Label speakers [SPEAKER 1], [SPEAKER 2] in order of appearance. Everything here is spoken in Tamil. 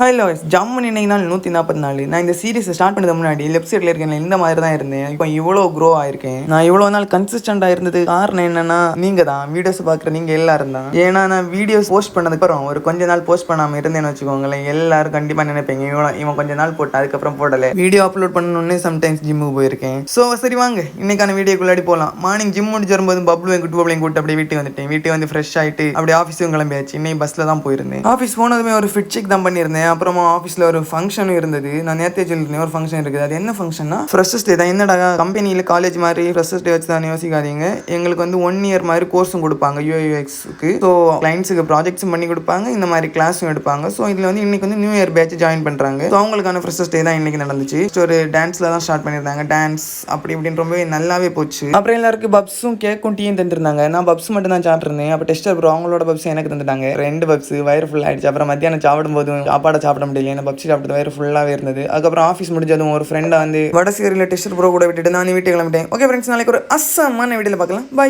[SPEAKER 1] ஹலோ ஜம்முன்னு இன்னைக்கு நாள் 144. நான் இந்த சீரிஸை ஸ்டார்ட் பண்ணது முன்னாடி லெஃப்ட் சைடில் இருக்கேன் இந்த மாதிரி தான் இருந்தேன். இப்போ இவ்வளோ க்ரோ ஆயிருக்கேன். நான் இவ்வளோ நாள் கன்சிஸ்டண்டாக இருந்தது காரணம் என்னன்னா நீங்கள் தான் வீடியோஸ் பார்க்குற நீங்கள் எல்லாரும் தான். ஏன்னா நான் வீடியோஸ் போஸ்ட் பண்ணதுக்கு அப்புறம் ஒரு கொஞ்ச நாள் போஸ்ட் பண்ணாமல் இருந்தேன்னு வச்சுக்கோங்களேன், எல்லாரும் கண்டிப்பாக நினைப்பீங்க இவன் கொஞ்ச நாள் போட்டேன் அதுக்கப்புறம் போடலை. வீடியோ அப்லோட் பண்ணணுன்னே சம்டைம்ஸ் ஜிம்முக்கு போயிருக்கேன். ஸோ சரி வாங்க இன்னைக்கான வீடியோக்குள்ளாடி போகலாம். மார்னிங் ஜிம் முடிச்சு வரும்போது பப்ளுவையும் குட்டுவளையும் கூட்டு அப்படியே வீட்டுக்கு வந்துட்டேன். வீட்டுக்கு வந்து ஃப்ரெஷ் ஆகிட்டு அப்படியே ஆஃபீஸும் கிளம்பியாச்சு. இன்னைக்கு பஸ்ஸில் தான் போயிருந்தேன். ஆஃபீஸ் போனதுமே ஒரு ஃபிட் செக் தான் பண்ணியிருந்தேன். அப்புறமா ஆஃபீஸில் ஒரு ஃபங்க்ஷனும் இருந்தது. நான் நேற்றே சொல்லியிருந்தேன் ஒரு ஃபங்க்ஷன் இருக்குது. அது என்ன ஃபங்க்ஷன்னா ஃப்ரெஷர்ஸ் டே தான். என்னடா கம்பெனியில் காலேஜ் மாதிரி ஃப்ரெஷர்ஸ் டே வச்சு தான் யோசிக்காதீங்க. எங்களுக்கு வந்து 1 year மாதிரி கோர்ஸும் கொடுப்பாங்க UIUXக்கு. ஸோ கிளைண்ட்ஸுக்கு ப்ராஜெக்ட்ஸும் பண்ணி கொடுப்பாங்க, இந்த மாதிரி கிளாஸும் எடுப்பாங்க. ஸோ இதில் வந்து இன்னைக்கு வந்து நியூ இயர் பேட்ச் ஜாயின் பண்ணுறாங்க. ஸோ அவங்களுக்கான ஃப்ரெஷர்ஸ் டே தான் இன்னைக்கு நடந்துச்சு. ஸோ ஒரு டான்ஸில் தான் ஸ்டார்ட் பண்ணியிருந்தாங்க. டான்ஸ் அப்படி இப்படின்னு ரொம்பவே நல்லாவே போச்சு. அப்புறம் எல்லாருக்கும் பப்ஸும் கேக்கும் டீயும் தந்துருந்தாங்க. நான் பப்ஸ் மட்டும் தான் சாப்பிட்ருந்தேன். அப்போ டெஸ்டர் ப்ரோ அவங்களோட பப்ஸ் எனக்கு தந்துட்டாங்க. 2 பப்ஸ் வயிறு ஃபுல் ஆயிடுச்சு. அப்புறம் மத்தியானம் சாப்பிடும்போது சாப்பாடை சாப்பிட முடியல, ஏன்னா பப்ஸ் சாப்பிட்டது வயிறு ஃபுல்லாகவே இருந்தது. அதுக்கப்புறம் ஆஃபீஸ் முடிஞ்சதும் ஒரு ஃப்ரெண்டை வந்து வடசேரியில் டெஸ்டர் ப்ரோ கூட விட்டுட்டு நான் வீட்டுக்கு கிளம்பிட்டேன். ஓகே ஃப்ரெண்ட்ஸ், நாளைக்கு ஒரு அசமான வீடியோவில் பார்க்கலாம். பாய்.